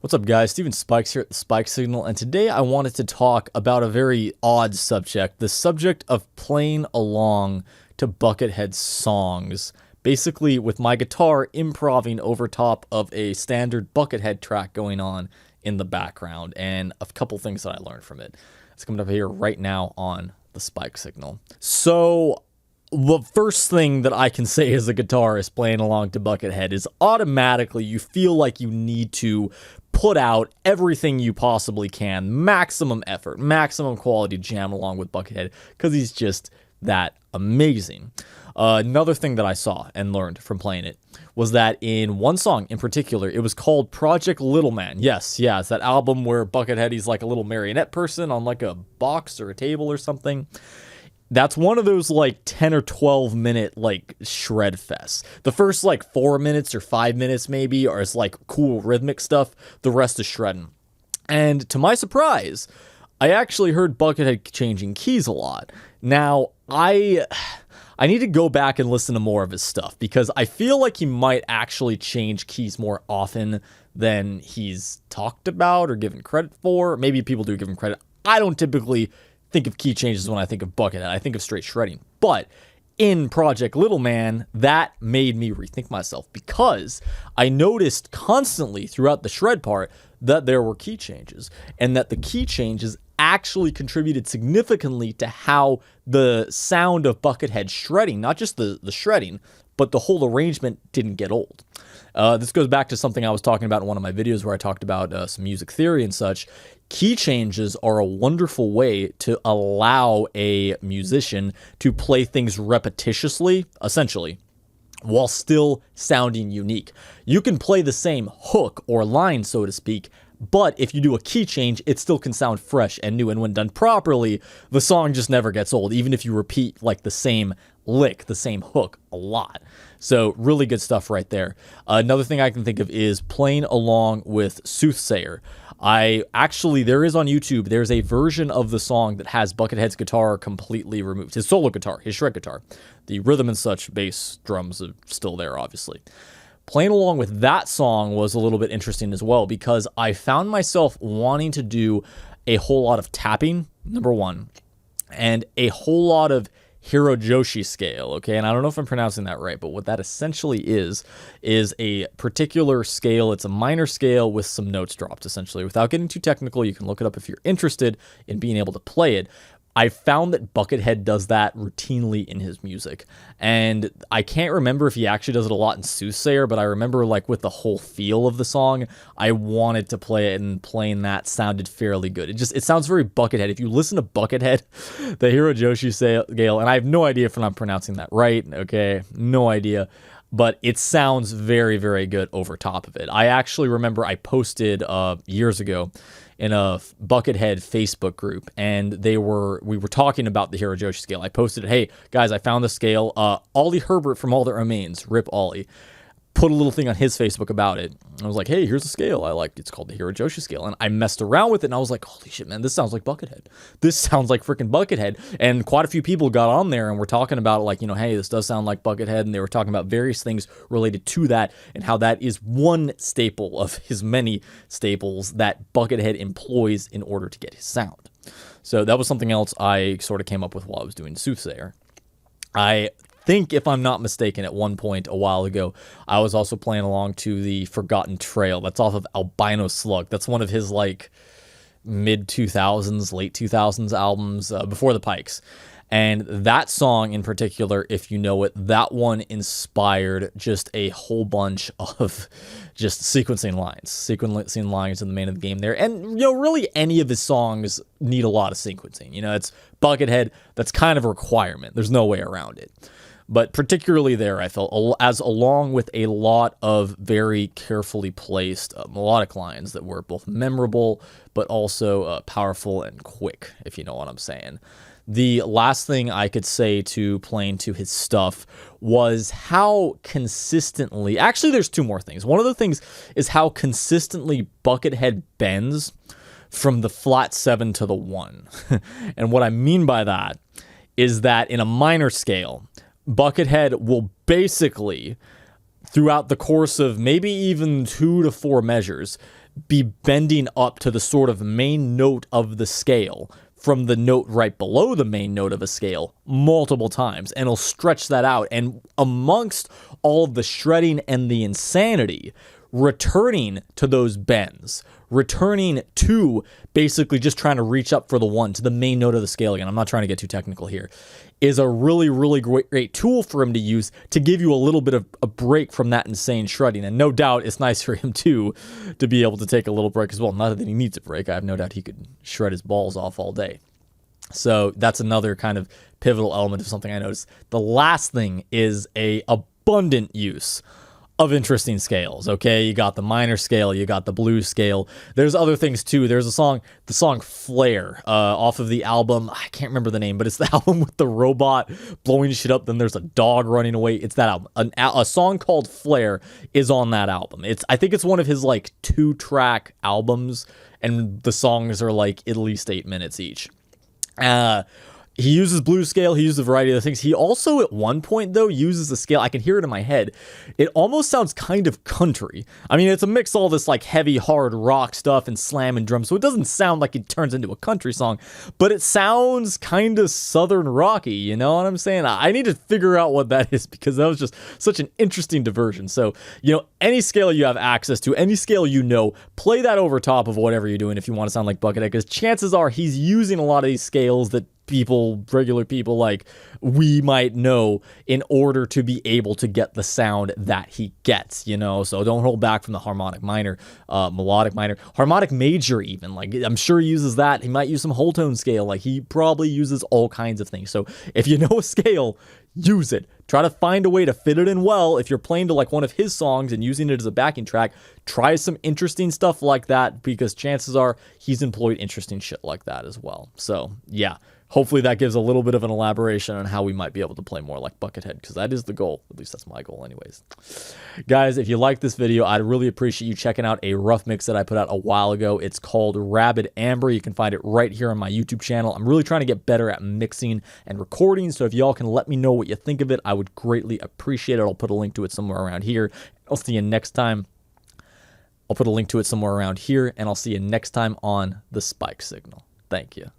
What's up, guys? Steven Spikes here at the Spike Signal, and today I wanted to talk about a very odd subject, the subject of playing along to Buckethead songs, basically with my guitar improving over top of a standard Buckethead track going on in the background, and a couple things that I learned from it. It's coming up here right now on the Spike Signal. So the first thing that I can say as a guitarist playing along to Buckethead is automatically you feel like you need to put out everything you possibly can, maximum effort, maximum quality jam along with Buckethead, because he's just that amazing. Another thing that I saw and learned from playing it was that in one song in particular, it was called Project Little Man. Yes, it's that album where Buckethead, he's like a little marionette person on like a box or a table or something. That's one of those like 10 or 12 minute like shred fests. The first like 4 minutes or 5 minutes maybe are like cool rhythmic stuff. The rest is shredding. And to my surprise, I actually heard Buckethead changing keys a lot. Now, I need to go back and listen to more of his stuff because I feel like he might actually change keys more often than he's talked about or given credit for. Maybe people do give him credit. I don't typically think of key changes when I think of Buckethead. I think of straight shredding. But in Project Little Man, that made me rethink myself because I noticed constantly throughout the shred part that there were key changes and that the key changes actually contributed significantly to how the sound of Buckethead shredding, not just the shredding, but the whole arrangement didn't get old. This goes back to something I was talking about in one of my videos where I talked about some music theory and such. Key changes are a wonderful way to allow a musician to play things repetitiously, essentially, while still sounding unique. You can play the same hook or line, so to speak, but if you do a key change, it still can sound fresh and new. And when done properly, the song just never gets old, even if you repeat like the same lick, the same hook a lot. So really good stuff right there. Another thing I can think of is playing along with Soothsayer. There is on YouTube, there's a version of the song that has Buckethead's guitar completely removed. His solo guitar, his shred guitar. The rhythm and such, bass, drums are still there, obviously. Playing along with that song was a little bit interesting as well because I found myself wanting to do a whole lot of tapping, number one, and a whole lot of Joshi scale, okay? And I don't know if I'm pronouncing that right, but what that essentially is a particular scale. It's a minor scale with some notes dropped, essentially. Without getting too technical, you can look it up if you're interested in being able to play it. I found that Buckethead does that routinely in his music, and I can't remember if he actually does it a lot in Soothsayer, but I remember like with the whole feel of the song, I wanted to play it, and playing that sounded fairly good. It sounds very Buckethead. If you listen to Buckethead, the Joshi scale, and I have no idea if I'm pronouncing that right, okay, no idea, but it sounds very, very good over top of it. I actually remember I posted years ago in a Buckethead Facebook group, and we were talking about the Joshi scale. I posted, hey, guys, I found the scale. Ollie Herbert from All That Remains, rip Ollie, put a little thing on his Facebook about it. I was like, hey, here's a scale I like. It's called the Joshi scale. And I messed around with it, and I was like, holy shit, man, this sounds like Buckethead. This sounds like freaking Buckethead. And quite a few people got on there and were talking about like, hey, this does sound like Buckethead. And they were talking about various things related to that and how that is one staple of his many staples that Buckethead employs in order to get his sound. So that was something else I sort of came up with while I was doing Soothsayer. I think, if I'm not mistaken, at one point a while ago, I was also playing along to the Forgotten Trail. That's off of Albino Slug. That's one of his like mid-2000s, late 2000s albums before the Pikes. And that song in particular, if you know it, that one inspired just a whole bunch of just sequencing lines in the main of the game there. And, really any of his songs need a lot of sequencing. It's Buckethead. That's kind of a requirement. There's no way around it. But particularly there, I felt, as along with a lot of very carefully placed melodic lines that were both memorable, but also powerful and quick, if you know what I'm saying. The last thing I could say to playing to his stuff was how consistently, actually there's two more things. One of the things is how consistently Buckethead bends from the flat 7 to the 1. And what I mean by that is that in a minor scale, Buckethead will basically, throughout the course of maybe even 2 to 4 measures, be bending up to the sort of main note of the scale from the note right below the main note of a scale multiple times, and it'll stretch that out. And amongst all of the shredding and the insanity, returning to those bends, returning to basically just trying to reach up for the one, to the main note of the scale again, I'm not trying to get too technical here, is a really, really great tool for him to use to give you a little bit of a break from that insane shredding. And no doubt it's nice for him too to be able to take a little break as well. Not that he needs a break. I have no doubt he could shred his balls off all day. So that's another kind of pivotal element of something I noticed. The last thing is a abundant use of interesting scales. Okay, you got the minor scale, you got the blues scale. There's other things too. There's the song Flare, off of the album, I can't remember the name, but it's the album with the robot blowing shit up, then there's a dog running away. It's that album. A song called Flare is on that album. I think it's one of his like 2-track albums, and the songs are like at least 8 minutes each. He uses blues scale. He uses a variety of other things. He also, at one point, though, uses a scale. I can hear it in my head. It almost sounds kind of country. I mean, it's a mix of all this, like, heavy, hard rock stuff and slam and drums, so it doesn't sound like it turns into a country song, but it sounds kind of southern rocky, you know what I'm saying? I need to figure out what that is, because that was just such an interesting diversion. So, you know, any scale you have access to, any scale you know, play that over top of whatever you're doing if you want to sound like Buckethead, because chances are he's using a lot of these scales that regular people like we might know in order to be able to get the sound that he gets, you know. So don't hold back from the harmonic minor, melodic minor, harmonic major even. Like, I'm sure he uses that. He might use some whole tone scale. Like, he probably uses all kinds of things. So if you know a scale, use it. Try to find a way to fit it in well. If you're playing to like one of his songs and using it as a backing track, try some interesting stuff like that, because chances are he's employed interesting shit like that as well. So yeah, hopefully that gives a little bit of an elaboration on how we might be able to play more like Buckethead, because that is the goal. At least that's my goal anyways. Guys, if you like this video, I'd really appreciate you checking out a rough mix that I put out a while ago. It's called Rabid Amber. You can find it right here on my YouTube channel. I'm really trying to get better at mixing and recording, so if y'all can let me know what you think of it, I would greatly appreciate it. I'll put a link to it somewhere around here. I'll see you next time. I'll put a link to it somewhere around here, and I'll see you next time on The Spike Signal. Thank you.